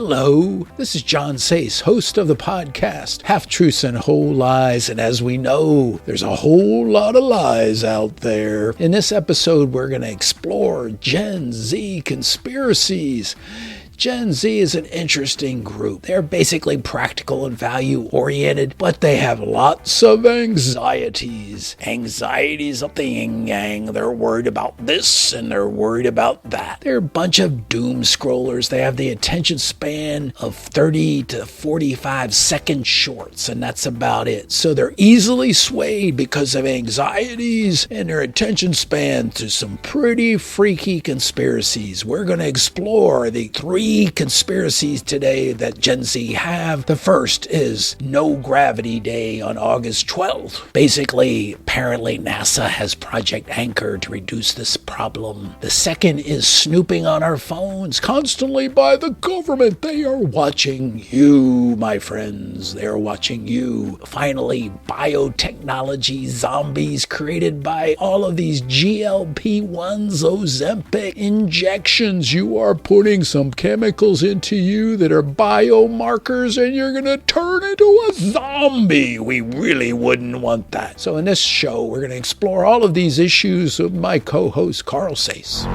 Hello, this is John Sace, host of the podcast, Half Truths and Whole Lies, and as we know, there's a whole lot of lies out there. In this episode, we're going to explore Gen Z conspiracies. Gen Z is an interesting group. They're basically practical and value-oriented, but they have lots of anxieties. Anxieties of the yin-yang. They're worried about this and they're worried about that. They're a bunch of doom scrollers. They have the attention span of 30 to 45 second shorts, and that's about it. So they're easily swayed because of anxieties and their attention span to some pretty freaky conspiracies. We're going to explore the three conspiracies today that Gen Z have. The first is No Gravity Day on August 12th. Basically, apparently NASA has Project Anchor to reduce this problem. The second is snooping on our phones constantly by the government. They are watching you, my friends. They are watching you. Finally, biotechnology zombies created by all of these GLP-1s, Ozempic injections. You are putting some chemicals into you that are biomarkers and you're going to turn into a zombie. We really wouldn't want that. So in this show, we're going to explore all of these issues with my co-host, Carl Sace.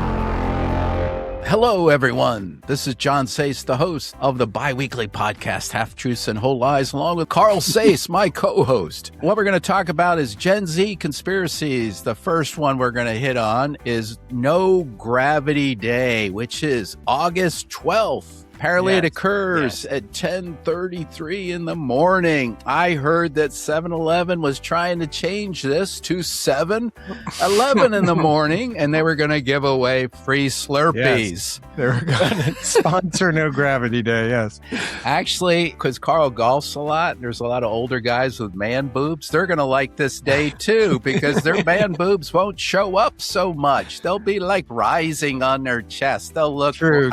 Hello, everyone. This is John Sace, the host of the bi-weekly podcast, Half Truths and Whole Lies, along with Carl Sace, my co-host. What we're going to talk about is Gen Z conspiracies. The first one we're going to hit on is No Gravity Day, which is August 12th. Apparently it occurs at 10:33 in the morning. I heard that 7-Eleven was trying to change this to 7-11 in the morning, and they were going to give away free Slurpees. Yes. They were going to sponsor No Gravity Day, yes. Actually, because Carl golfs a lot, there's a lot of older guys with man boobs. They're going to like this day, too, because their man boobs won't show up so much. They'll be, like, rising on their chest. They'll look... True.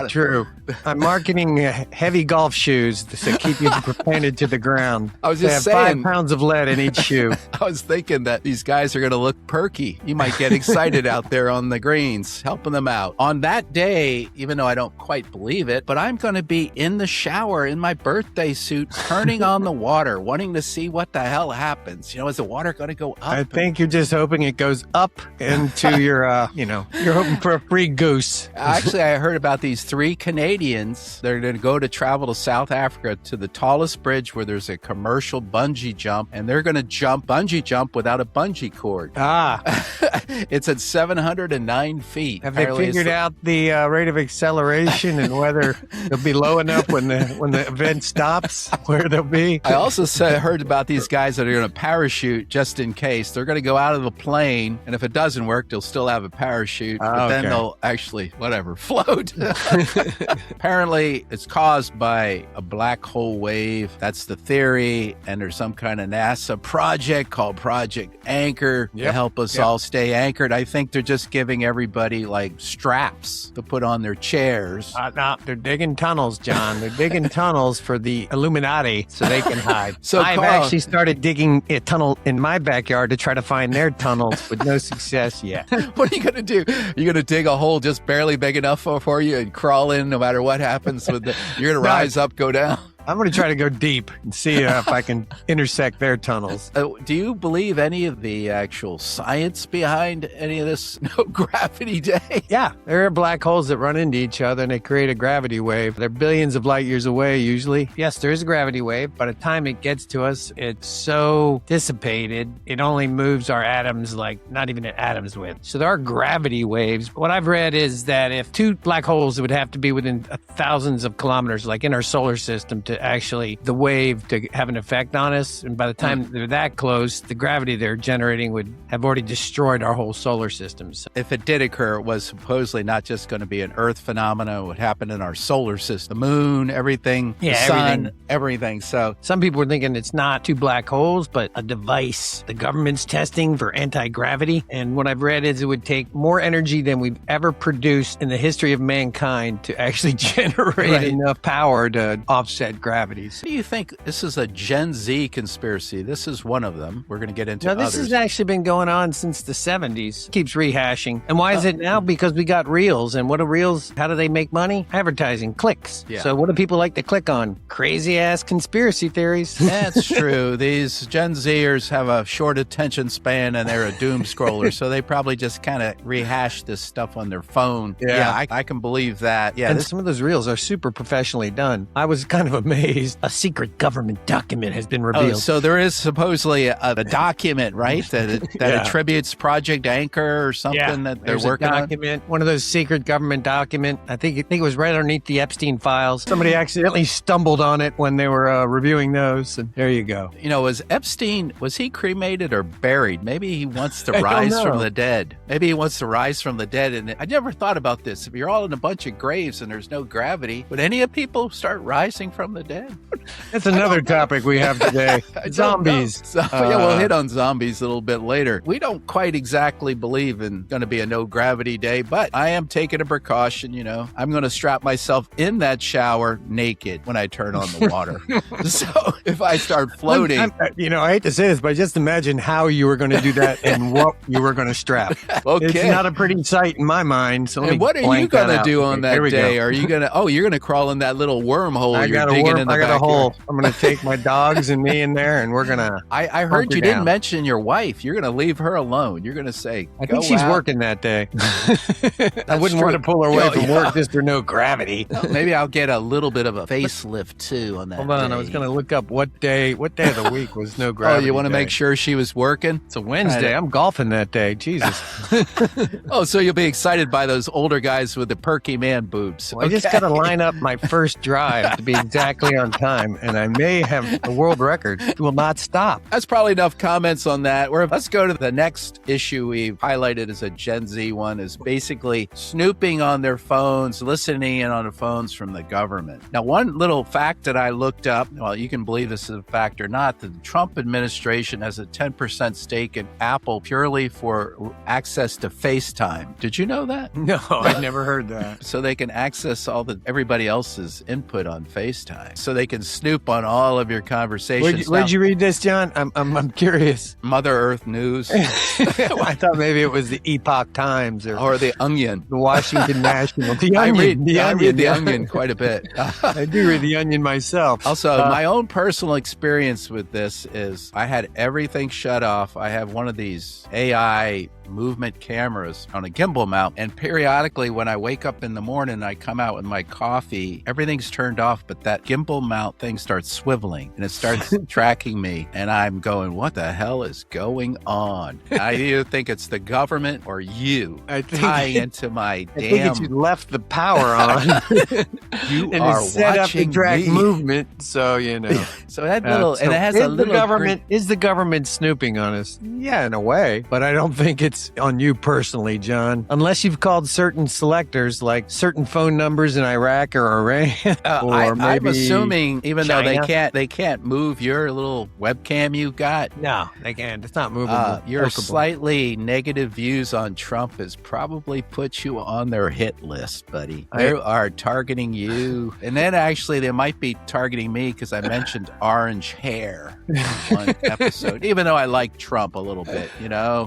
I'm marketing heavy golf shoes to keep you planted to the ground. I was just saying, 5 saying, pounds of lead in each shoe. I was thinking that these guys are going to look perky. You might get excited out there on the greens, helping them out. On that day, even though I don't quite believe it, but I'm going to be in the shower in my birthday suit, turning on the water, wanting to see what the hell happens. You know, is the water going to go up? I think you're just hoping it goes up into your, you're hoping for a free goose. Actually, I heard about these 3 Canadians. They're going to travel to South Africa to the tallest bridge where there's a commercial bungee jump, and they're going to bungee jump without a bungee cord. It's at 709 feet. Have they figured out the rate of acceleration and whether they'll be low enough when the event stops, where they'll be? I also heard about these guys that are going to parachute just in case. They're going to go out of the plane, and if it doesn't work, they'll still have a parachute, but then they'll actually, float. Apparently, it's caused by a black hole wave. That's the theory. And there's some kind of NASA project called Project Anchor to help us all stay anchored. I think they're just giving everybody like straps to put on their chairs. No, they're digging tunnels, John. They're digging tunnels for the Illuminati so they can hide. So I've actually started digging a tunnel in my backyard to try to find their tunnels with no success yet. What are you going to do? You're going to dig a hole just barely big enough for you and crawl in no matter what happens with you're going to rise up, go down. I'm going to try to go deep and see if I can intersect their tunnels. Do you believe any of the actual science behind any of this No Gravity Day? Yeah, there are black holes that run into each other and they create a gravity wave. They're billions of light years away usually. Yes, there is a gravity wave. By the time it gets to us, it's so dissipated, it only moves our atoms like not even an atom's width. So there are gravity waves. What I've read is that if 2 black holes would have to be within thousands of kilometers, like in our solar system, to actually the wave to have an effect on us. And by the time they're that close, the gravity they're generating would have already destroyed our whole solar system. So if it did occur, it was supposedly not just going to be an Earth phenomenon. It would happen in our solar system, the moon, everything, the sun, everything. So some people were thinking it's not 2 black holes, but a device the government's testing for anti-gravity. And what I've read is it would take more energy than we've ever produced in the history of mankind to actually generate enough power to offset gravities. Do you think this is a Gen Z conspiracy? This is one of them. We're going to get into No, this others. has actually been going on since the 70s. Keeps rehashing. And why is it now? Because we got Reels. And what are Reels? How do they make money? Advertising, clicks. Yeah. So what do people like to click on? Crazy ass conspiracy theories. That's true. These Gen Zers have a short attention span and they're a doom scroller. So they probably just kind of rehash this stuff on their phone. Yeah. I can believe that. Yeah. And some of those Reels are super professionally done. I was kind of amazed. A secret government document has been revealed. So there is supposedly a document, right? That attributes Project Anchor or something that they're working on. One of those secret government document. I think it was right underneath the Epstein files. Somebody accidentally stumbled on it when they were reviewing those, and there you go. Was Epstein, was he cremated or buried? Maybe he wants to rise from the dead. Maybe he wants to rise from the dead. And I never thought about this. If you're all in a bunch of graves and there's no gravity, would any of people start rising from the dead? That's another topic we have today. Zombies. We'll hit on zombies a little bit later. We don't quite exactly believe in going to be a no gravity day, but I am taking a precaution. I'm going to strap myself in that shower naked when I turn on the water. So if I start floating, I hate to say this, but just imagine how you were going to do that and what you were going to strap. Okay. It's not a pretty sight in my mind. So and what are you going to do on that day? Are you going to? Oh, you're going to crawl in that little wormhole. I got a hole. I'm going to take my dogs and me in there, and we're going to. I heard you didn't mention your wife. You're going to leave her alone. You're going to say, I think she's working that day. I wouldn't want to pull her away from work just for no gravity. Maybe I'll get a little bit of a facelift too on that. Hold on, day. I was going to look up what day of the week was no gravity. Oh, you want to make sure she was working? It's a Wednesday. I'm golfing that day. Jesus. Oh, so you'll be excited by those older guys with the perky man boobs. Well, I just got to line up my first drive to be exactly on time, and I may have a world record. It will not stop. That's probably enough comments on that. Let's go to the next issue we've highlighted as a Gen Z one, is basically snooping on their phones, listening in on the phones from the government. Now, one little fact that I looked up, well, you can believe this is a fact or not, that the Trump administration has a 10% stake in Apple purely for access to FaceTime. Did you know that? No, I never heard that. So they can access everybody else's input on FaceTime. So they can snoop on all of your conversations. Where'd you read this, John? I'm curious. Mother Earth News. I thought maybe it was the Epoch Times or the Onion. The Washington National. I read the Onion quite a bit. I do read the Onion myself. Also, my own personal experience with this is I had everything shut off. I have one of these AI movement cameras on a gimbal mount, and periodically when I wake up in the morning, I come out with my coffee, everything's turned off, but that gimbal mount thing starts swiveling and it starts tracking me, and I'm going, what the hell is going on? I either think it's the government or you tying into my damn. I think you left the power on. You and are set up to watching track me. Movement, so So that little, and it has a little. Is the government snooping on us? Yeah, in a way, but I don't think it's on you personally, John. Unless you've called certain selectors, like certain phone numbers in Iraq or Iran, or maybe I'm assuming, even China. though they can't move your little webcam you got. No, they can't. It's not movable. Your slightly negative views on Trump has probably put you on their hit list, buddy. They are targeting you, and then actually they might be targeting me because I mentioned orange hair in one episode. Even though I like Trump a little bit,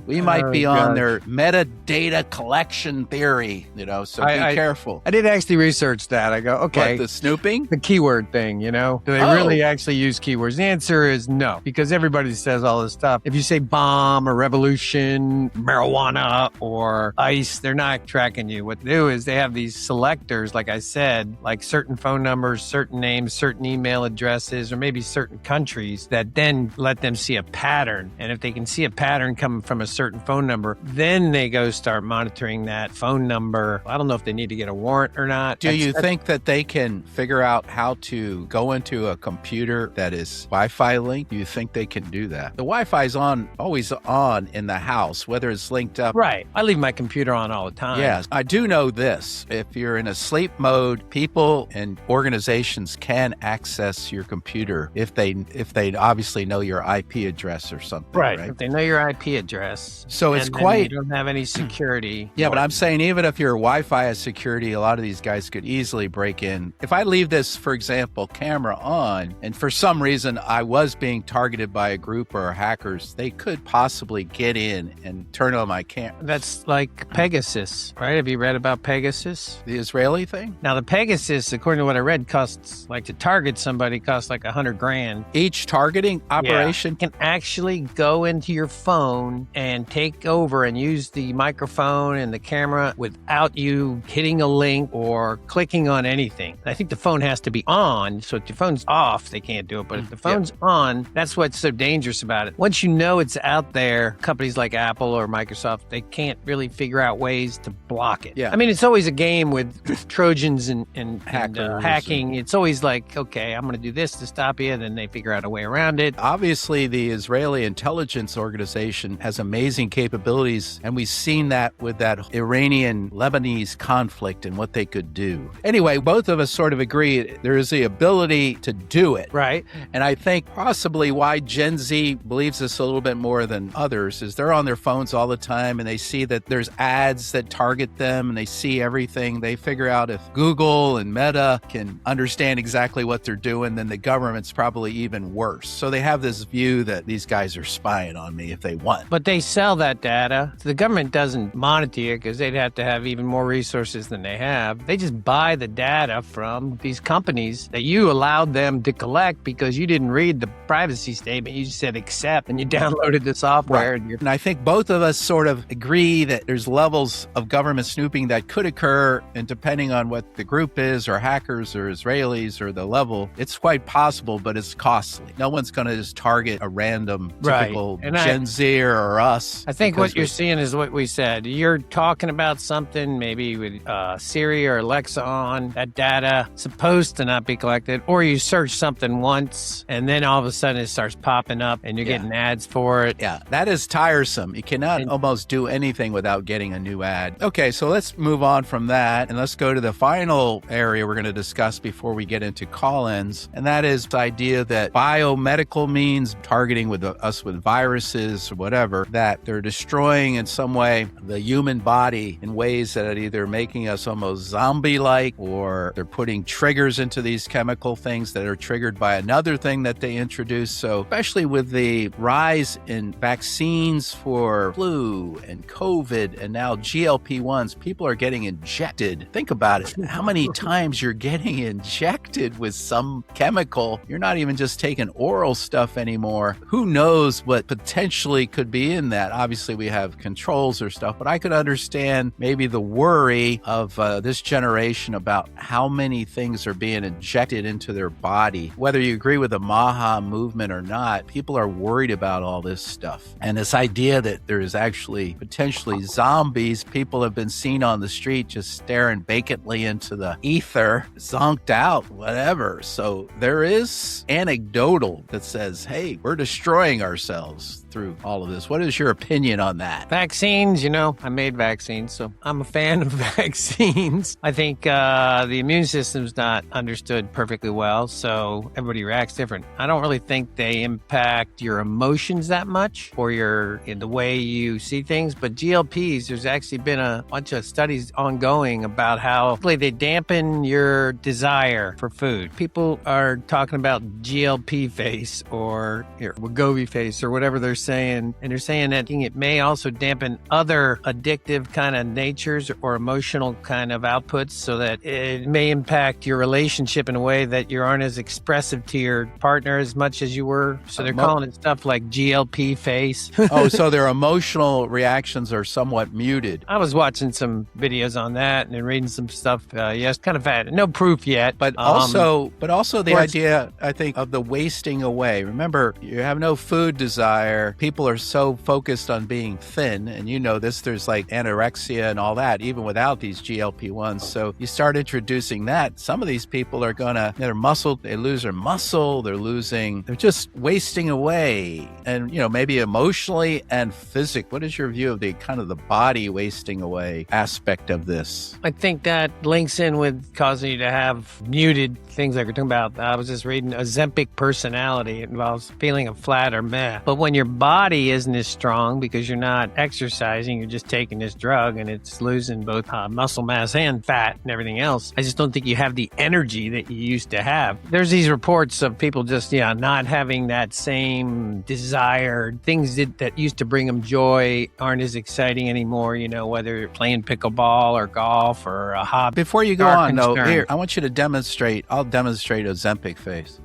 we might be on their metadata collection theory, so be careful. I did actually research that. I go, okay. What, the snooping? The keyword thing, do they really actually use keywords? The answer is no, because everybody says all this stuff. If you say bomb or revolution, marijuana or ICE, they're not tracking you. What they do is they have these selectors, like I said, like certain phone numbers, certain names, certain email addresses, or maybe certain countries that then let them see a pattern. And if they can see a pattern coming from a certain phone number, then they go start monitoring that phone number. I don't know if they need to get a warrant or not. Do you think that they can figure out how to go into a computer that is Wi-Fi linked? Do you think they can do that? The Wi-Fi is always on in the house, whether it's linked up. Right. I leave my computer on all the time. Yes. I do know this. If you're in a sleep mode, people and organizations can access your computer if they obviously know your IP address or something. Right. If they know your IP address. So it's You don't have any security. Yeah, but I'm saying even if your Wi-Fi has security, a lot of these guys could easily break in. If I leave this, for example, camera on, and for some reason I was being targeted by a group or hackers, they could possibly get in and turn on my camera. That's like Pegasus, right? Have you read about Pegasus? The Israeli thing? Now, the Pegasus, according to what I read, costs, like, to target somebody costs like $100,000. Each targeting operation? Can actually go into your phone and take over and use the microphone and the camera without you hitting a link or clicking on anything. I think the phone has to be on, so if your phone's off, they can't do it. But if the phone's on, that's what's so dangerous about it. Once you know it's out there, companies like Apple or Microsoft, they can't really figure out ways to block it. Yeah. I mean, it's always a game with Trojans and hacking. It's always like, okay, I'm going to do this to stop you, and then they figure out a way around it. Obviously, the Israeli intelligence organization has amazing capabilities, and we've seen that with that Iranian-Lebanese conflict and what they could do. Anyway, both of us sort of agree there is the ability to do it. Right. And I think possibly why Gen Z believes this a little bit more than others is they're on their phones all the time, and they see that there's ads that target them, and they see everything. They figure out if Google and Meta can understand exactly what they're doing, then the government's probably even worse. So they have this view that these guys are spying on me if they want. But they sell that data. The government doesn't monitor it because they'd have to have even more resources than they have. They just buy the data from these companies that you allowed them to collect because you didn't read the privacy statement. You just said accept, and you downloaded the software. Right. And I think both of us sort of agree that there's levels of government snooping that could occur, and depending on what the group is, or hackers or Israelis or the level, it's quite possible, but it's costly. No one's going to just target a random typical Gen Z or us. I think what you're seeing is what we said. You're talking about something maybe with Siri or Alexa on, that data supposed to not be collected, or you search something once and then all of a sudden it starts popping up and you're getting ads for it. Yeah, that is tiresome. You cannot almost do anything without getting a new ad. Okay, so let's move on from that and let's go to the final area we're going to discuss before we get into call-ins, and that is the idea that biomedical means targeting with us with viruses or whatever, that they're destroying in some way the human body in ways that are either making us almost zombie-like, or they're putting triggers into these chemical things that are triggered by another thing that they introduce. So especially with the rise in vaccines for flu and COVID and now GLP-1s, people are getting injected. Think about it. How many times you're getting injected with some chemical? You're not even just taking oral stuff anymore. Who knows what potentially could be in that? Obviously, we have controls or stuff, but I could understand maybe the worry of this generation about how many things are being injected into their body. Whether you agree with the Maha movement or not, people are worried about all this stuff. And this idea that there is actually potentially zombies, people have been seen on the street just staring vacantly into the ether, zonked out, whatever. So there is anecdotal that says, hey, we're destroying ourselves through all of this. What is your opinion on that? Vaccines, I made vaccines, so I'm a fan of vaccines. I think the immune system's not understood perfectly well, so everybody reacts different. I don't really think they impact your emotions that much or the way you see things, but GLPs, there's actually been a bunch of studies ongoing about how they dampen your desire for food. People are talking about GLP face or Wegovy face or whatever they're saying, and they're saying that it may also dampen other addictive kind of natures or emotional kind of outputs, so that it may impact your relationship in a way that you aren't as expressive to your partner as much as you were. So they're calling it stuff like GLP face. Oh, so their emotional reactions are somewhat muted. I was watching some videos on that and then reading some stuff. It's kind of bad. No proof yet. But also the idea, I think, of the wasting away. Remember, you have no food desire. People are so focused on being thin, and there's like anorexia and all that, even without these GLP-1s. So you start introducing that, some of these people are they lose their muscle, they're just wasting away. And, maybe emotionally and physically. What is your view of the kind of the body wasting away aspect of this? I think that links in with causing you to have muted things like we're talking about. I was just reading Ozempic personality. It involves feeling of flat or meh. But when your body isn't as strong because you're not exercising, you're just taking this drug and it's losing both muscle mass and fat and everything else. I just don't think you have the energy that you used to have. There's these reports of people just, not having that same desire. Things that used to bring them joy aren't as exciting anymore, whether you're playing pickleball or golf or a hobby. Before you go on, though, here, I want you to demonstrate. I'll demonstrate Ozempic face.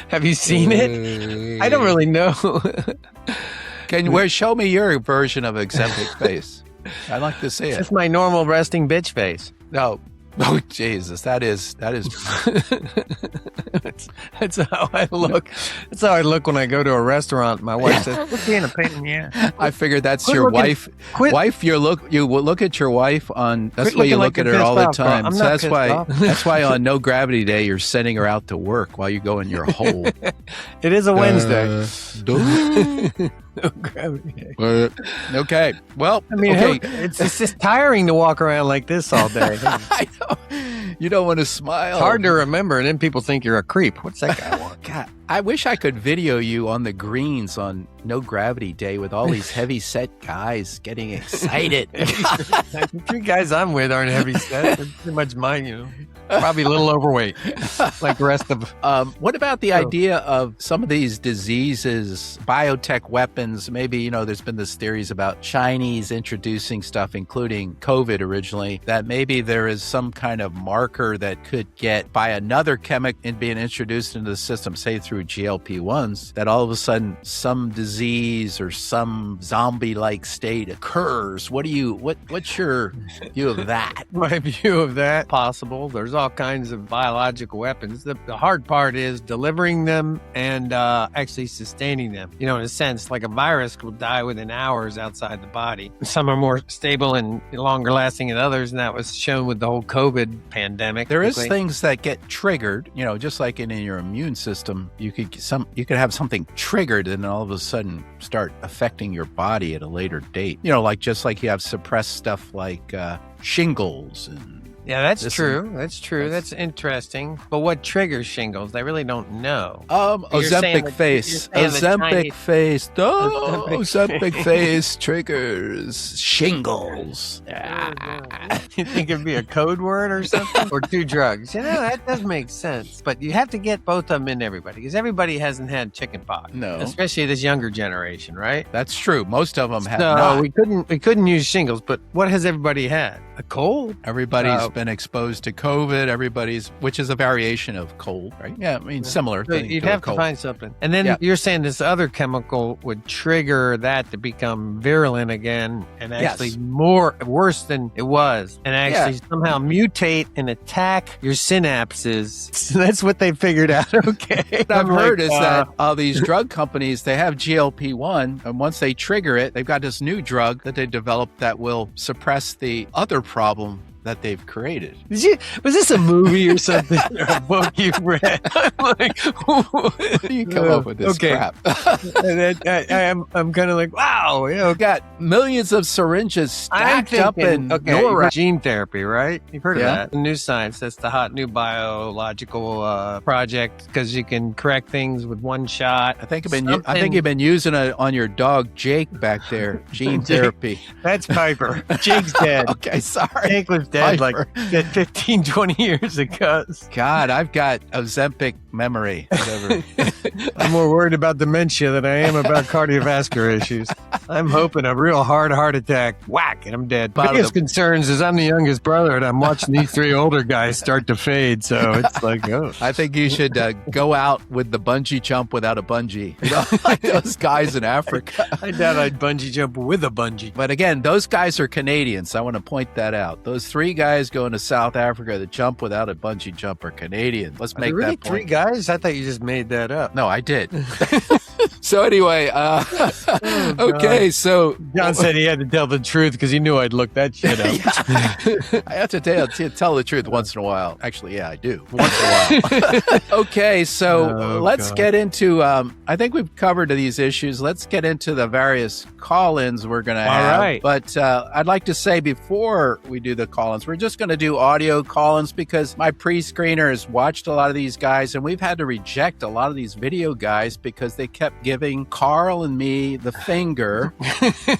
Have you seen it? I don't really know. Show me your version of Ozempic face. I'd like to see it. It's my normal resting bitch face. No. Oh, Jesus. That is. That's how I look. That's how I look when I go to a restaurant. My wife says, "Quit being a pain in the ass." I figured that's your wife. You will look at your wife on. That's why you look at her all the time. So that's why on No Gravity Day you're sending her out to work while you go in your hole. It is a Wednesday. No Gravity Day. Okay. Well, okay. It's just tiring to walk around like this all day. I know. You don't want to smile. It's hard to remember, and then people think you're a creep. What's that guy want? God, I wish I could video you on the greens on No Gravity Day with all these heavy-set guys getting excited. The 3 guys I'm with aren't heavy-set. They're pretty much mine, Probably a little overweight, like the rest of. What about the idea of some of these diseases, biotech weapons? Maybe, there's been this theories about Chinese introducing stuff, including COVID originally, that maybe there is some kind of marker that could get by another chemical and being introduced into the system, say through GLP-1s, that all of a sudden some disease or some zombie-like state occurs. What's your view of that? My view of that, possible. There's all kinds of biological weapons. The hard part is delivering them and actually sustaining them. In a sense, like a virus will die within hours outside the body. Some are more stable and longer lasting than others, and that was shown with the whole COVID pandemic. There is things that get triggered, just like in your immune system. You could have something triggered and then all of a sudden start affecting your body at a later date. Just like you have suppressed stuff like shingles and. Yeah, that's true. That's true. That's interesting. But what triggers shingles? They really don't know. Ozempic face. Ozempic face. Oh, Ozempic face triggers shingles. You think it'd be a code word or something? Or 2 drugs? That does make sense. But you have to get both of them in everybody because everybody hasn't had chicken pox. No. Especially this younger generation, right? That's true. Most of them have not. No, we couldn't use shingles. But what has everybody had? A cold? Everybody's been exposed to COVID. Which is a variation of cold, right? Yeah, similar thing. You'd have to find something. And then you're saying this other chemical would trigger that to become virulent again and actually worse than it was and actually somehow mutate and attack your synapses. So that's what they figured out. Okay. What I've heard is that all these drug companies, they have GLP-1, and once they trigger it, they've got this new drug that they developed that will suppress the other problem that they've created. Was this a movie or something? Or a book you read? I'm like, how do you come up with this crap? And I'm kind of like, wow. We've got millions of syringes stacked up in gene therapy, right? You've heard of that. New science, that's the hot new biological project because you can correct things with one shot. I think you've been using it on your dog Jake back there. Gene therapy. That's Piper. Jake's dead. Okay, sorry. Jake was dead like 15, 20 years ago. God, I've got Ozempic memory. Whatever. I'm more worried about dementia than I am about cardiovascular issues. I'm hoping a real hard heart attack, whack, and I'm dead. Biggest concerns is I'm the youngest brother, and I'm watching these 3 older guys start to fade. So it's like, I think you should go out with the bungee jump without a bungee. Like those guys in Africa. I doubt I'd bungee jump with a bungee. But again, those guys are Canadians. I want to point that out. Those 3 guys going to South Africa that jump without a bungee jump are Canadian. Let's make really that point. 3 guys? I thought you just made that up. No, I did. So anyway, okay, so John said he had to tell the truth because he knew I'd look that shit up. I have to tell the truth once in a while. Actually, yeah, I do. Once in a while. Okay, so let's get into, I think we've covered these issues. Let's get into the various call-ins we're going to have. All right. But I'd like to say before we do the call-ins, we're just going to do audio call-ins because my pre-screener has watched a lot of these guys, and we've had to reject a lot of these video guys because they kept giving giving Carl and me the finger,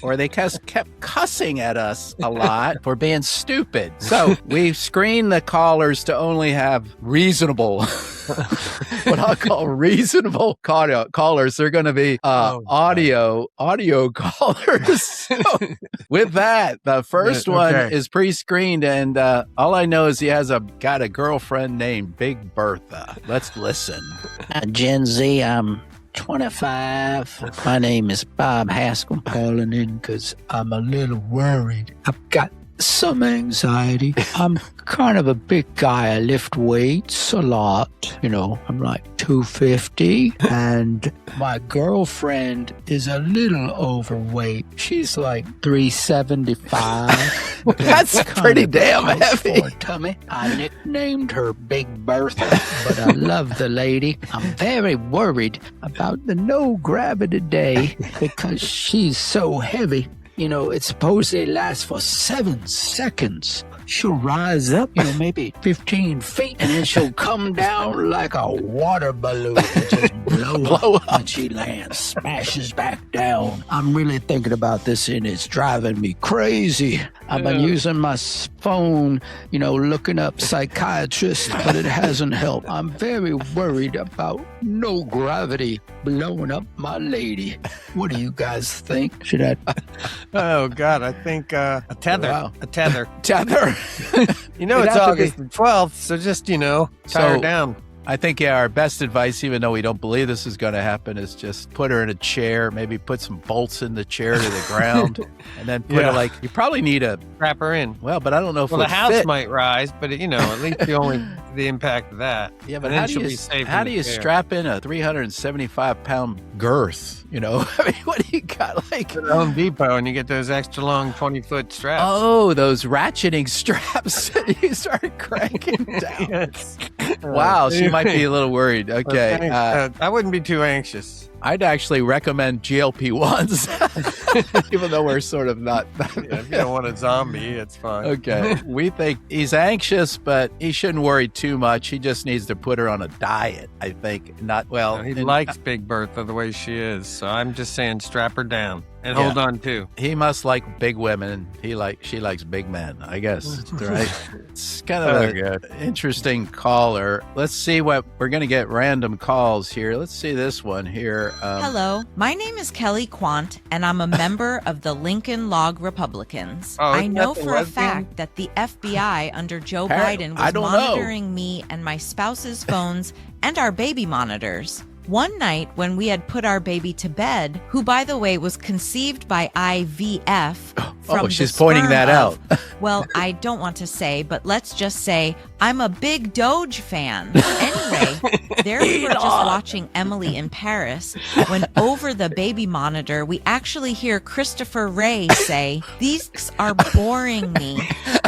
or they kept cussing at us a lot for being stupid. So we screened the callers to only have reasonable, what I'll call reasonable callers. They're going to be audio callers. So with that, the first one is pre-screened, and all I know is he has got a girlfriend named Big Bertha. Let's listen. Gen Z, I'm 25. My name is Bob Haskell. Calling in because I'm a little worried. I've got some anxiety. I'm kind of a big guy. I lift weights a lot. I'm like 250, and my girlfriend is a little overweight. She's like 375. That's pretty damn heavy. Tummy. I nicknamed her Big Bertha, but I love the lady. I'm very worried about the no gravity day because she's so heavy. It supposedly lasts for 7 seconds. She'll rise up, maybe 15 feet, and then she'll come down like a water balloon and just blow up. And she lands, smashes back down. I'm really thinking about this, and it's driving me crazy. I've been using my phone, looking up psychiatrists, but it hasn't helped. I'm very worried about no gravity blowing up my lady. What do you guys think? Should I... Oh, God, I think a tether. Wow. A tether. Tether. It's August the 12th, so just, tie her down. I think, our best advice, even though we don't believe this is going to happen, is just put her in a chair, maybe put some bolts in the chair to the ground, and then put her you probably need a... Wrap her in. Well, but I don't know if the house might rise, but, at least the impact of that. Yeah, but how do you strap in a 375-pound girth? I mean, what do you got? Like at Home Depot, and you get those extra long 20-foot straps. Oh, those ratcheting straps. You start cranking down. Yes. Wow, she might be a little worried. Okay. I wouldn't be too anxious. I'd actually recommend GLP-1s, even though we're sort of not. If you don't want a zombie, it's fine. Okay. We think he's anxious, but he shouldn't worry too much. He just needs to put her on a diet, I think. He likes Big Bertha the way she is, so I'm just saying strap her down. And hold on, too. He must like big women. She likes big men, I guess. Right? It's kind of an interesting caller. Let's see what... We're going to get random calls here. Let's see this one here. Hello. My name is Kelly Quant, and I'm a member of the Lincoln Log Republicans. I know for a fact that the FBI under Joe Biden was monitoring me and my spouse's phones and our baby monitors. One night when we had put our baby to bed, who, by the way, was conceived by IVF from she's pointing that out. Well, I don't want to say, but let's just say I'm a big Doge fan. Anyway, there we were just watching Emily in Paris when over the baby monitor, we actually hear Christopher Ray say, "These are boring me.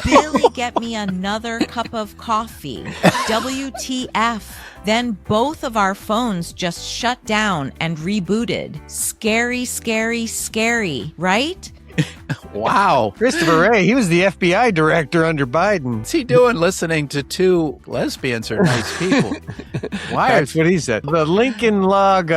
Billy, get me another cup of coffee. WTF." Then both of our phones just shut down and rebooted. Scary, scary, scary, right? Wow. Christopher Ray, he was the FBI director under Biden. What's he doing listening to two lesbians are nice people? Why? That's what he said. The Lincoln Log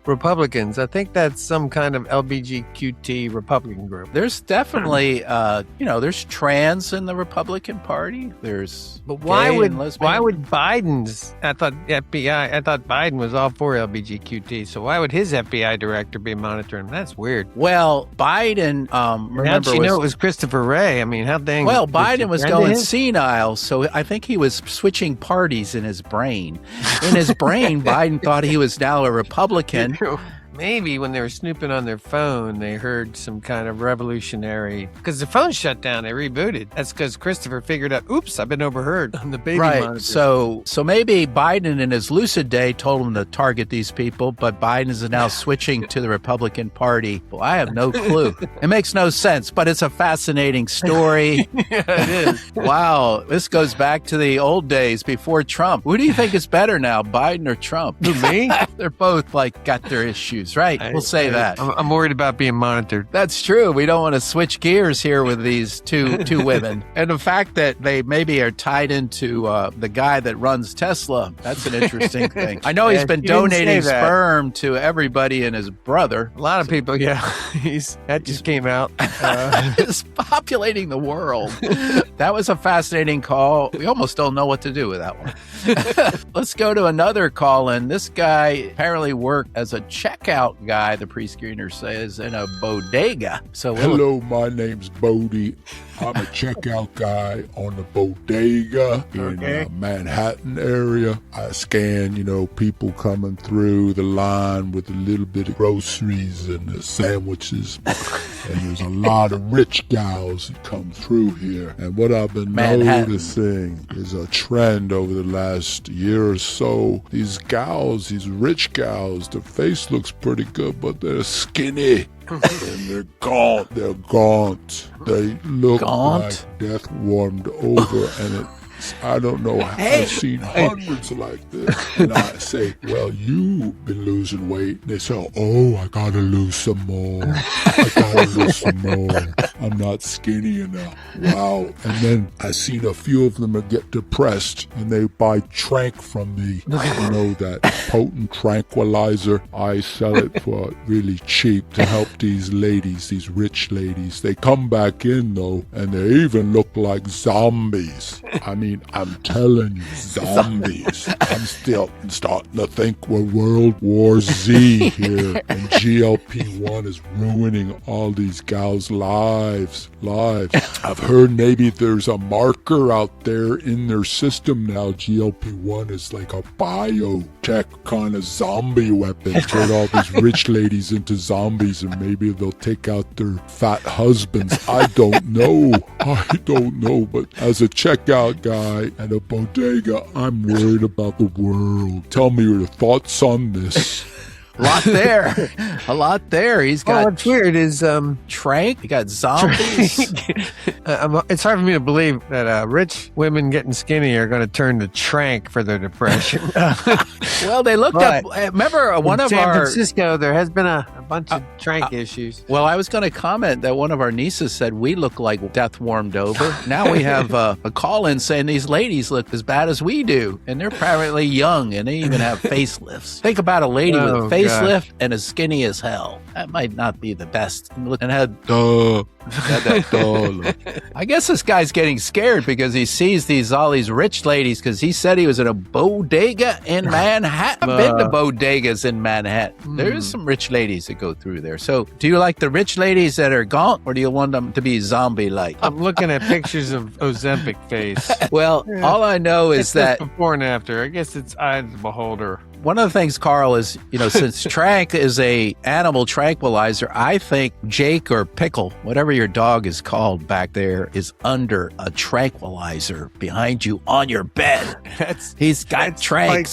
Republicans. I think that's some kind of LBGQT Republican group. There's definitely, there's trans in the Republican Party. There's But why would Biden's? I thought Biden was all for LBGQT. So why would his FBI director be monitoring him? That's weird. Well, Biden, remember, it was Christopher Ray. I mean, how dang? Well, Biden was going senile, so I think he was switching parties in his brain. In his brain, Biden thought he was now a Republican. Maybe when they were snooping on their phone, they heard some kind of revolutionary... Because the phone shut down, they rebooted. That's because Christopher figured out, oops, I've been overheard on the baby monitor. So maybe Biden in his lucid day told him to target these people, but Biden is now switching to the Republican Party. Well, I have no clue. It makes no sense, but it's a fascinating story. Yeah, it is. Wow, this goes back to the old days before Trump. Who do you think is better now, Biden or Trump? Who, me? They're both got their issues. lives, right? We'll say that. I'm worried about being monitored. That's true. We don't want to switch gears here with these two women. And the fact that they maybe are tied into the guy that runs Tesla, that's an interesting thing. I know he's been donating sperm to everybody and his brother. A lot of people, yeah. That just came out. He's populating the world. That was a fascinating call. We almost don't know what to do with that one. Let's go to another call in. This guy apparently worked as a checkout guy, the pre-screener says, in a bodega. So hello, my name's Bodie. I'm a checkout guy on the bodega in Manhattan area. I scan, people coming through the line with a little bit of groceries and the sandwiches. And there's a lot of rich gals that come through here. And what I've been noticing is a trend over the last year or so. These gals, these rich gals, their face looks pretty good, but they're skinny. And they're gaunt. They look like death warmed over, and I don't know. I've seen hundreds like this. And I say, well, you've been losing weight. And they say, oh, I got to lose some more. I'm not skinny enough. Wow. And then I seen a few of them get depressed, and they buy Trank from me. That potent tranquilizer. I sell it for really cheap to help these ladies, these rich ladies. They come back in, though, and they even look like zombies. I mean, I'm telling you, zombies. I'm still starting to think we're World War Z here, and GLP-1 is ruining all these gals' lives. I've heard maybe there's a marker out there in their system now. GLP-1 is like a biotech kind of zombie weapon. Turn all these rich ladies into zombies, and maybe they'll take out their fat husbands. I don't know, but as a checkout guy at a bodega, I'm worried about the world. Tell me your thoughts on this. A lot there. He's got. What's weird is Trank. He got zombies. It's hard for me to believe that rich women getting skinny are going to turn to Trank for their depression. Well, they looked up. Remember one of San Francisco, there has been a bunch of Trank issues. Well, I was going to comment that one of our nieces said we look like death warmed over. Now we have a call-in saying these ladies look as bad as we do, and they're apparently young, and they even have facelifts. Think about a lady with a facelift and as skinny as hell. That might not be the best. And had I guess this guy's getting scared because he sees all these rich ladies, because he said he was in a bodega in Manhattan. I've been to bodegas in Manhattan. There's some rich ladies that go through there. So do you like the rich ladies that are gaunt, or do you want them to be zombie-like? I'm looking at pictures of Ozempic face. Well, all I know is that before and after. I guess it's eye of the beholder. One of the things, Carl, is, since Trank is a animal tranquilizer, I think Jake or Pickle, whatever your dog is called back there, is under a tranquilizer behind you on your bed. He's got Trank.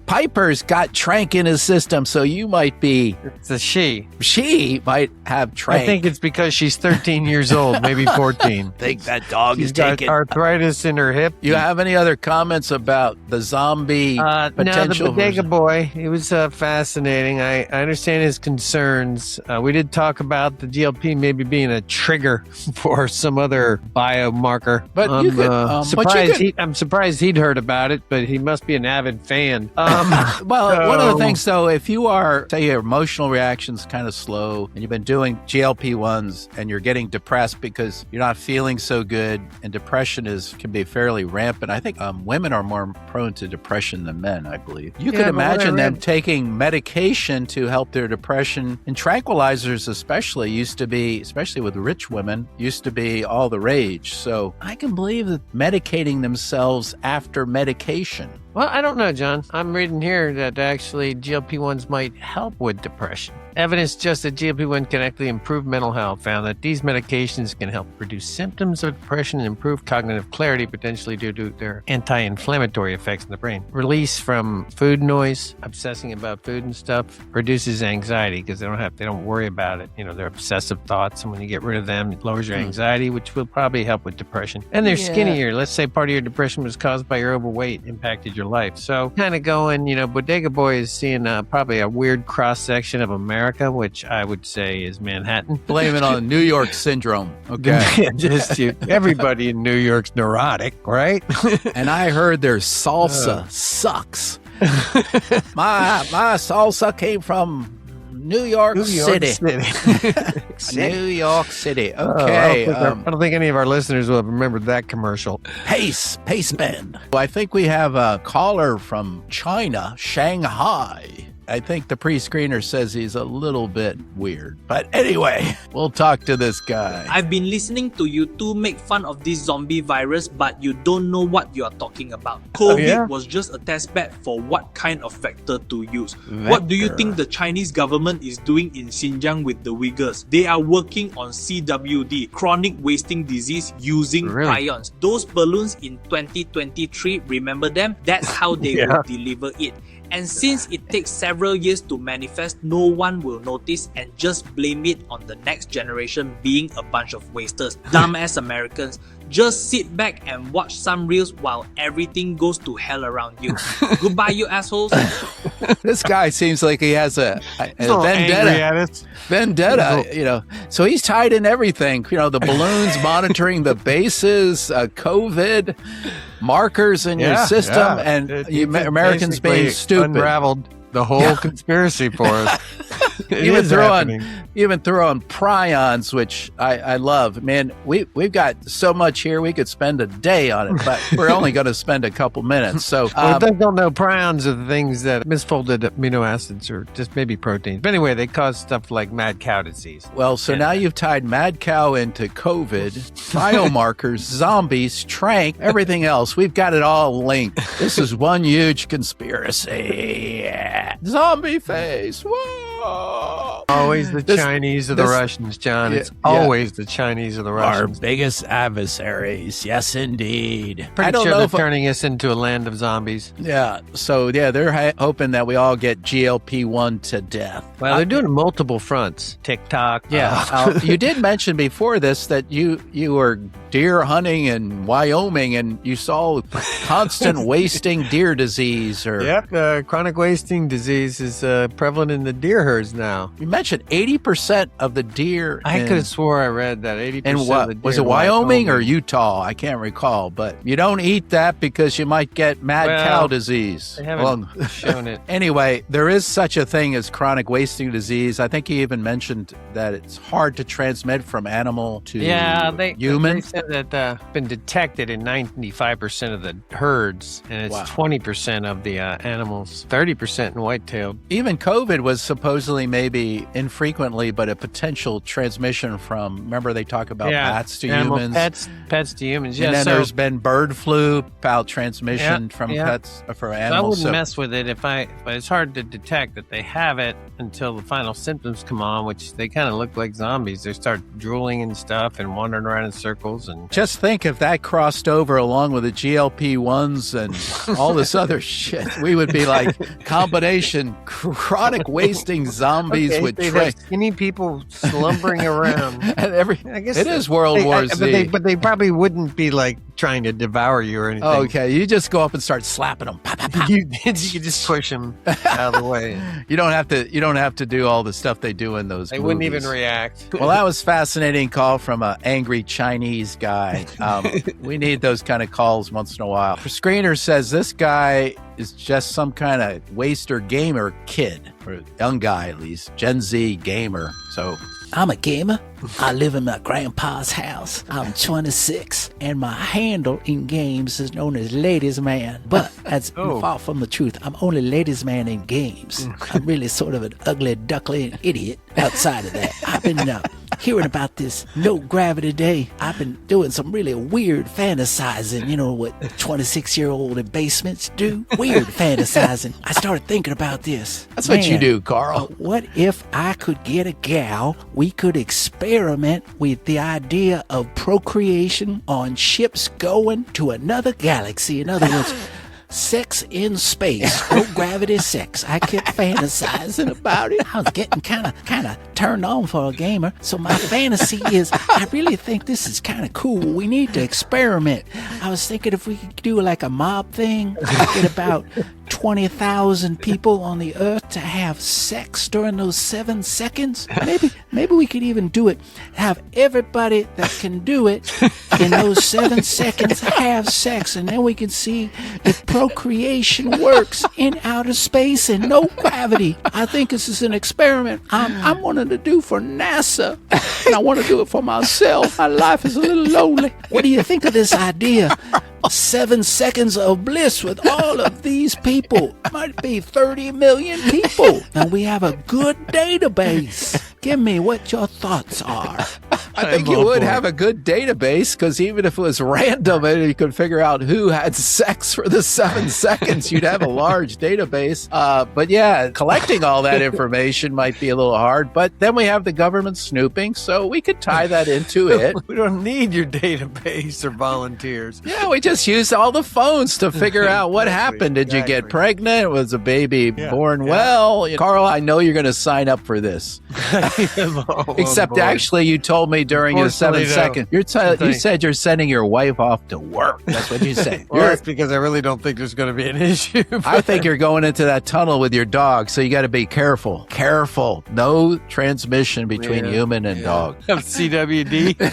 Piper's got Trank in his system, so you might be. It's a she. She might have Trank. I think it's because she's 13 years old, maybe 14. I think that dog is taking arthritis in her hip. You have any other comments about the zombie potential? No, the bodega boy. It was fascinating. I understand his concerns. We did talk about the GLP maybe being a trigger for some other biomarker. But I'm surprised he'd heard about it, but he must be an avid fan. Well, one of the things, though, if you are, say, your emotional reaction's kind of slow, and you've been doing GLP-1s, and you're getting depressed because you're not feeling so good, and depression can be fairly rampant. I think women are more prone to depression than men, I believe. You could imagine them taking medication to help their depression, and tranquilizers especially used to be, especially with rich women, used to be all the rage. So I can believe that medicating themselves after medication. Well, I don't know, John. I'm reading here that actually GLP-1s might help with depression. Evidence suggests that GLP-1 can actually improve mental health, found that these medications can help reduce symptoms of depression and improve cognitive clarity, potentially due to their anti-inflammatory effects in the brain. Release from food noise, obsessing about food and stuff, reduces anxiety because they don't worry about it. They're obsessive thoughts, and when you get rid of them, it lowers your anxiety, which will probably help with depression. And they're skinnier. Let's say part of your depression was caused by your overweight, impacted your your life. So kind of going, Bodega Boy is seeing probably a weird cross-section of America, which I would say is Manhattan. Blame it on New York syndrome. Okay. Everybody in New York's neurotic, right? And I heard their salsa sucks. My salsa came from New York City. New York City. Okay. I don't think any of our listeners will have rememred that commercial. Pace bend. I think we have a caller from China, Shanghai. I think the pre-screener says he's a little bit weird. But anyway, we'll talk to this guy. I've been listening to you two make fun of this zombie virus, but you don't know what you are talking about. COVID was just a test bed for what kind of vector to use. What do you think the Chinese government is doing in Xinjiang with the Uyghurs? They are working on CWD, chronic wasting disease, using prions. Those balloons in 2023, remember them? That's how they will deliver it. And since it takes several years to manifest, no one will notice and just blame it on the next generation being a bunch of wasters. Dumbass Americans. Just sit back and watch some reels while everything goes to hell around you. Goodbye, you assholes. This guy seems like he has a vendetta. Vendetta, So he's tied in everything. The balloons monitoring the bases, COVID, markers in your system, and Americans being stupid. Unraveled the whole conspiracy for us. Even throw on prions, which I love. Man, we've got so much here, we could spend a day on it, but we're only going to spend a couple minutes. So, they don't know prions are the things that misfolded amino acids or just maybe proteins. But anyway, they cause stuff like mad cow disease. Well, so now you've tied mad cow into COVID, biomarkers, zombies, trank, everything else. We've got it all linked. This is one huge conspiracy. Zombie face. Whoa. Always the Chinese or the Russians, John. It's always the Chinese or the Russians. Our biggest adversaries. Yes, indeed. Pretty sure they're turning us into a land of zombies. Yeah. So, they're hoping that we all get GLP-1 to death. Well, they're doing multiple fronts. TikTok. Yeah. You did mention before this that you were deer hunting in Wyoming and you saw constant wasting deer disease. Chronic wasting disease is prevalent in the deer herds now. You mentioned 80% of the deer. I could have swore I read that 80%. And what of the deer was it, Wyoming or Utah? I can't recall. But you don't eat that because you might get mad cow disease. They haven't shown it. Anyway, there is such a thing as chronic wasting disease. I think he even mentioned that it's hard to transmit from animal to human. They said that it's been detected in 95% of the herds, and it's 20% of the animals, 30% in white-tailed. Even COVID was supposedly maybe infrequently, but a potential transmission from, remember they talk about bats to humans? Pets to humans, And then there's been bird flu, about transmission from pets, for animals. So I wouldn't mess with it but it's hard to detect that they have it until the final symptoms come on, which they kind of look like zombies. They start drooling and stuff and wandering around in circles. And just think if that crossed over along with the GLP-1s and all this other shit, we would be like combination chronic wasting zombies with skinny people slumbering around. And I guess it is World War Z. But they probably wouldn't be like trying to devour you or anything. Okay, you just go up and start slapping them. Pop, pop, pop. You just push them out of the way. You don't have to do all the stuff they do in those. They movies. wouldn't even react. Well, that was fascinating call from an angry Chinese guy. We need those kind of calls once in a while. The screener says this guy is just some kind of waster gamer kid, or young guy at least, Gen Z gamer. So I'm a gamer. I live in my grandpa's house. I'm 26, and my handle in games is known as Ladies Man. But that's far from the truth. I'm only Ladies Man in games. I'm really sort of an ugly, duckling idiot outside of that. I've been hearing about this no gravity day. I've been doing some really weird fantasizing. You know what 26-year-old in basements do? Weird fantasizing. I started thinking about this. That's what you do, Carl. What if I could get a gal? We could experiment with the idea of procreation on ships going to another galaxy. In other words, sex in space, no gravity sex. I kept fantasizing about it. I was getting kind of turned on for a gamer. So my fantasy is, I really think this is kind of cool. We need to experiment. I was thinking if we could do like a mob thing, get about 20,000 people on the earth to have sex during those 7 seconds. Maybe we could even do it. Have everybody that can do it in those 7 seconds have sex, and then we can see if procreation works in outer space and no gravity. I think this is an experiment I'm wanting to do for NASA, and I want to do it for myself. My life is a little lonely. What do you think of this idea? 7 seconds of bliss with all of these people. Might be 30 million people. And we have a good database. Give me what your thoughts are. I think you would have a good database, because even if it was random and you could figure out who had sex for the 7 seconds, you'd have a large database. But yeah, collecting all that information might be a little hard. But then we have the government snooping, so we could tie that into it. We don't need your database or volunteers. Yeah, we just use all the phones to figure out what happened. Did you get pregnant? Was the baby born well? Carl, I know you're going to sign up for this. Except actually, you told me during your 7 seconds, you said you're sending your wife off to work. That's what you said. Well, that's because I really don't think there's going to be an issue. I think you're going into that tunnel with your dog, so you got to be careful. Careful. No transmission between human and dog. CWD.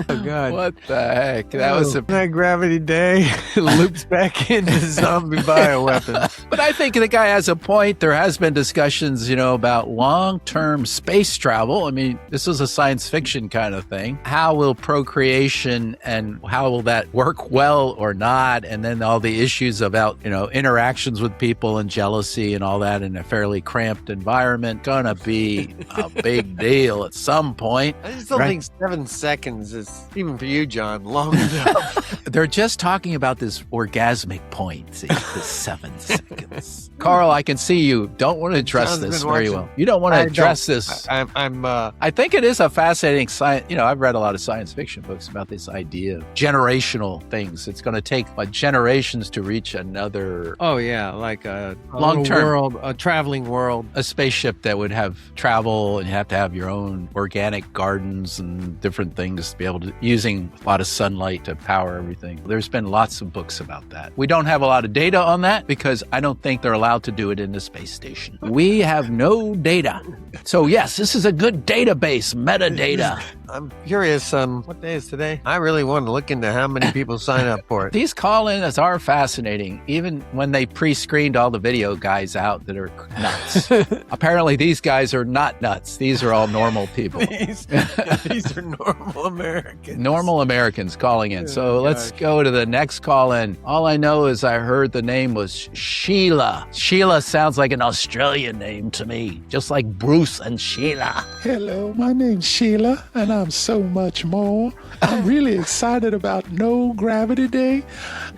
Oh, God. What the heck? That gravity day loops back into zombie bioweapons. But I think the guy has a point. There has been discussions, about long-term space travel. I mean, this is a science fiction kind of thing. How will procreation and how will that work well or not? And then all the issues about, interactions with people and jealousy and all that in a fairly cramped environment. Gonna be a big deal at some point. I just don't think 7 seconds is, even for you, John, long enough. They're just talking about this orgasmic point, see, the 7 seconds. Carl, I can see you don't want to address this very well. You don't want to address this. I think it is a fascinating science. I've read a lot of science fiction books about this idea of generational things. It's going to take generations to reach another. Oh yeah, like a long-term world, a traveling world, a spaceship that would have travel, and you have to have your own organic gardens and different things to be able to, using a lot of sunlight to power everything. There's been lots of books about that. We don't have a lot of data on that because I don't think they're allowed to do it in the space station. We have no data. So yes, this is a good database, metadata. I'm curious, what day is today? I really want to look into how many people sign up for it. These call-ins are fascinating, even when they pre-screened all the video guys out that are nuts. Apparently, these guys are not nuts. These are all normal people. These are normal Americans. Normal Americans calling in. So let's go to the next call-in. All I know is I heard the name was Sheila. Sheila sounds like an Australian name to me, just like Bruce and Sheila. Hello, my name's Sheila, and I'm so much more. I'm really excited about No Gravity Day.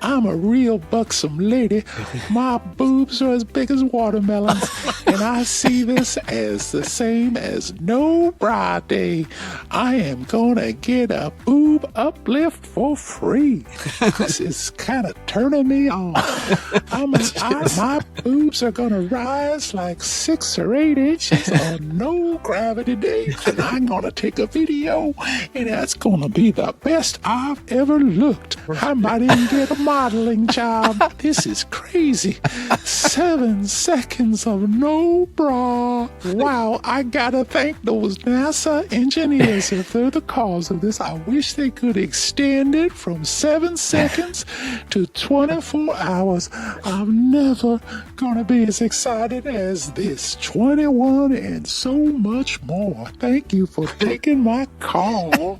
I'm a real buxom lady. My boobs are as big as watermelons, and I see this as the same as No Bra Day. I am gonna get a boob uplift for free. This is kind of turning me on. My boobs are gonna rise like 6 or 8 inches on No Gravity Day, and I'm gonna take a video, and that's gonna be the best I've ever looked. I might even get a modeling job. This is crazy. 7 seconds of no bra. Wow, I gotta thank those NASA engineers if they're the cause of this. I wish they could extend it from 7 seconds to 24 hours. I'm never gonna be as excited as this. 21 and so much more. Thank you for taking my call.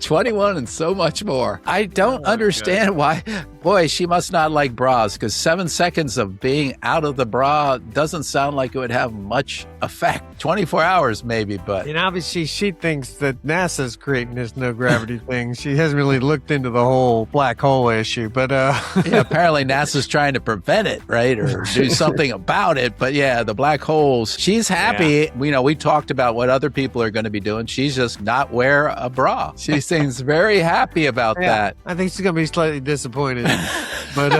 21 and so much more. I don't understand why. Boy, she must not like bras, because 7 seconds of being out of the bra doesn't sound like it would have much effect. 24 hours maybe, but... obviously she thinks that NASA's creating this no gravity thing. She hasn't really looked into the whole black hole issue, but... yeah, apparently NASA's trying to prevent it, right? Or do something about it. But yeah, the black holes, she's happy happy. We talked about what other people are going to be doing. She's just not wear a bra. She seems very happy about that. I think she's going to be slightly disappointed. But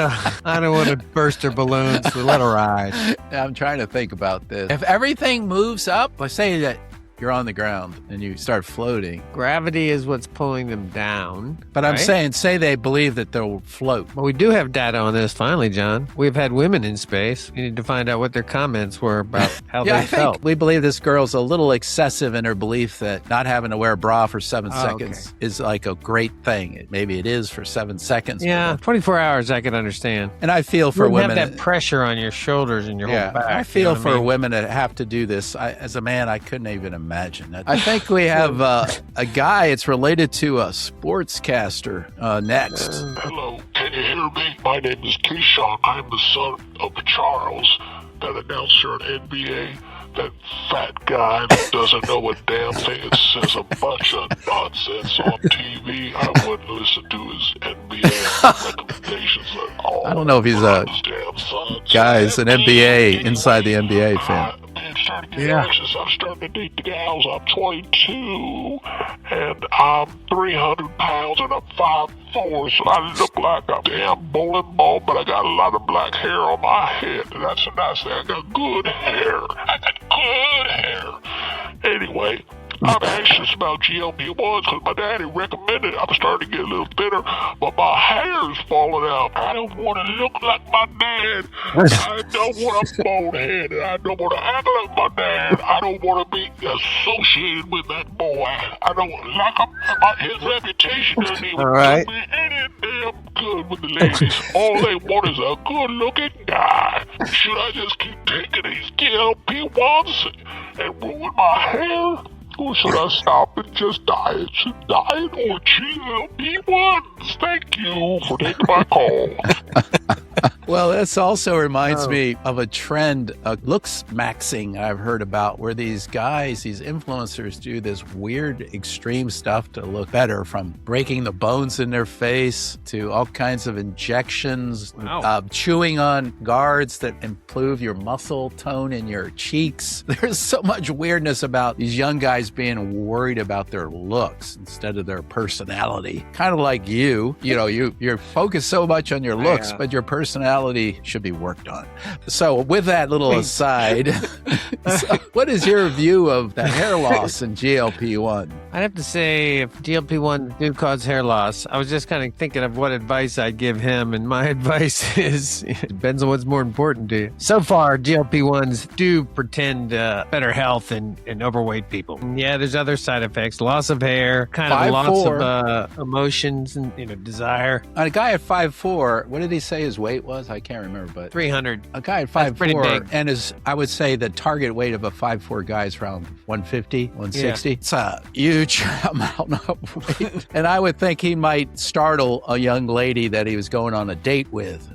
I don't want to burst her balloons, so let her ride. I'm trying to think about this. If everything moves up, let's say that you're on the ground and you start floating. Gravity is what's pulling them down. But I'm saying, say they believe that they'll float. Well, we do have data on this finally, John. We've had women in space. We need to find out what their comments were about how they felt. We believe this girl's a little excessive in her belief that not having to wear a bra for 7 seconds is like a great thing. Maybe it is for 7 seconds. Yeah, 24 hours I can understand. And I feel for women. Have that pressure on your shoulders and your whole back. I feel for women that have to do this. As a man, I couldn't even imagine that. I think we have a guy. It's related to a sportscaster next. Hello, can you hear me? My name is Keyshawn. I'm the son of Charles, that announcer on NBA. That fat guy that doesn't know a damn thing and says a bunch of nonsense on TV. I wouldn't listen to his NBA recommendations at all. I don't know if he's a guy's an NBA inside the NBA fan. I'm starting to get anxious. I'm starting to date the gals. I'm 22 and I'm 300 pounds and I'm 5'4", so I look like a damn bowling ball, but I got a lot of black hair on my head. That's a nice thing. I got good hair. Anyway, I'm anxious about GLP-1s because my daddy recommended it. I'm starting to get a little thinner, but my hair's falling out. I don't want to look like my dad. I don't want to bald head. I don't want to act like my dad. I don't want to be associated with that boy. I don't like him. His reputation doesn't even do me any damn good with the ladies. All they want is a good-looking guy. Should I just keep taking these GLP-1s and ruin my hair? Or should I stop and just diet? Should diet or GLP-1s? Thank you for taking my call. Well, this also reminds me of a trend, looks maxing I've heard about, where these guys, these influencers do this weird extreme stuff to look better, from breaking the bones in their face to all kinds of injections, chewing on guards that improve your muscle tone in your cheeks. There's so much weirdness about these young guys being worried about their looks instead of their personality. Kind of like you're focused so much on your looks, but your personality should be worked on. So with that little aside, what is your view of the hair loss in GLP-1? I'd have to say, if GLP-1 do cause hair loss, I was just kind of thinking of what advice I'd give him, and my advice is, it depends on what's more important to you. So far, GLP-1s do pretend better health in overweight people. And yeah, there's other side effects, loss of hair, kind of lots of emotions and desire. A guy at 5'4", what did he say his weight was? I can't remember, but 300. A guy at 5'4", and I would say the target weight of a 5'4" guy is around 150, 160. Yeah. It's a huge amount of weight. And I would think he might startle a young lady that he was going on a date with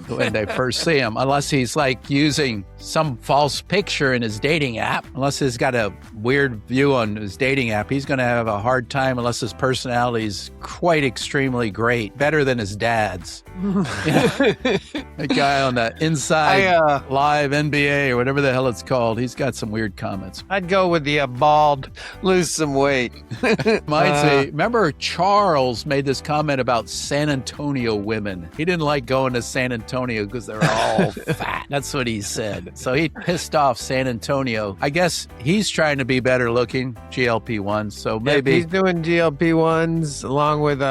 when they first see him, unless he's like using some false picture in his dating app. Unless he's got a weird view on his dating app, he's going to have a hard time unless his personality is quite extremely great, better than his dad's. The guy on the Inside Live NBA or whatever the hell it's called, he's got some weird comments. I'd go with the bald, lose some weight. Remember Charles made this comment about San Antonio women. He didn't like going to San Antonio because they're all fat. That's what he said. So he pissed off San Antonio. I guess he's trying to be better looking, GLP-1. So maybe he's doing GLP-1s along with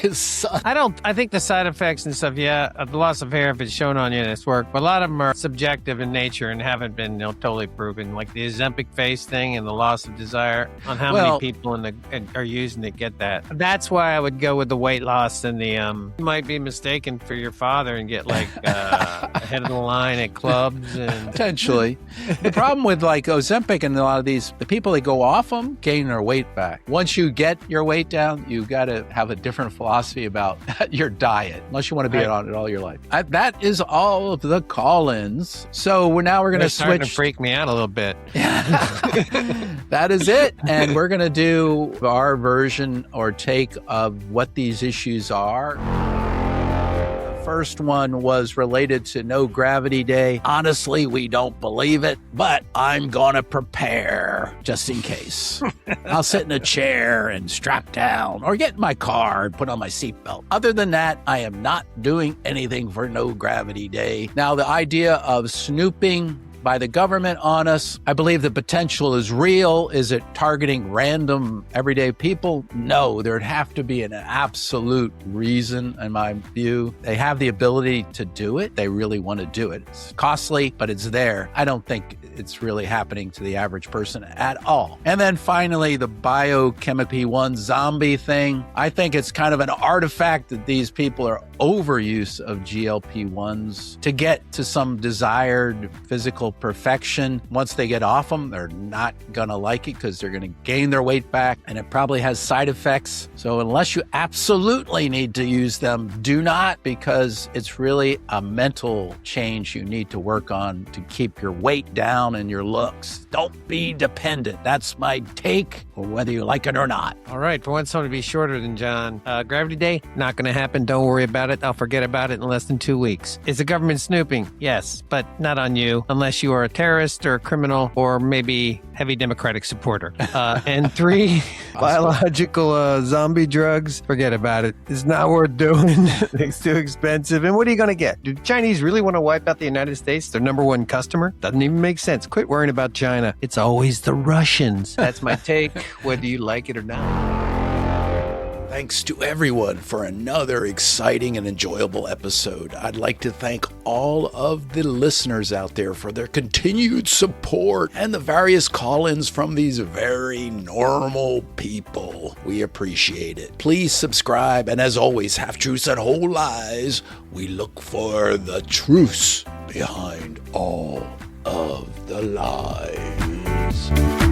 his son. I think the side effects and stuff, the loss of hair, if it's shown on you and it's worked, but a lot of them are subjective in nature and haven't been totally proven, like the Ozempic face thing and the loss of desire, on how many people are using to get that. That's why I would go with the weight loss and the you might be mistaken for your father and get like ahead of the line at clubs and potentially. The problem with like Ozempic and a lot of the people that go off them gain their weight back. Once you get your weight down, you got to have a different philosophy about your diet, unless you want to be on it all your life. That is all of the call-ins. So we're going to switch. Starting to freak me out a little bit. That is it. And we're going to do our version or take of what these issues are. first one was related to No Gravity Day. Honestly, we don't believe it, but I'm gonna prepare just in case. I'll sit in a chair and strap down or get in my car and put on my seatbelt. Other than that, I am not doing anything for No Gravity Day. Now, the idea of snooping by the government on us, I believe the potential is real. Is it targeting random everyday people? No, there'd have to be an absolute reason, in my view. They have the ability to do it. They really want to do it. It's costly, but it's there. I don't think it's really happening to the average person at all. And then finally, the biochemically one zombie thing. I think it's kind of an artifact that these people are overuse of GLP-1s to get to some desired physical perfection. Once they get off them, they're not going to like it because they're going to gain their weight back, and it probably has side effects. So unless you absolutely need to use them, do not, because it's really a mental change you need to work on to keep your weight down and your looks. Don't be dependent. That's my take, or whether you like it or not. All right, for once, someone to be shorter than John. Gravity Day, not going to happen. Don't worry about it. I'll forget about it in less than 2 weeks. Is the government snooping? Yes, but not on you, unless you are a terrorist or a criminal or maybe heavy Democratic supporter. And 3, biological zombie drugs. Forget about it. It's not worth doing. It's too expensive. And what are you going to get? Do the Chinese really want to wipe out the United States, their number one customer? Doesn't even make sense. Quit worrying about China. It's always the Russians. That's my take, whether you like it or not. Thanks to everyone for another exciting and enjoyable episode. I'd like to thank all of the listeners out there for their continued support and the various call-ins from these very normal people. We appreciate it. Please subscribe, and as always, Half Truths and Whole Lies, we look for the truths behind all of the lies.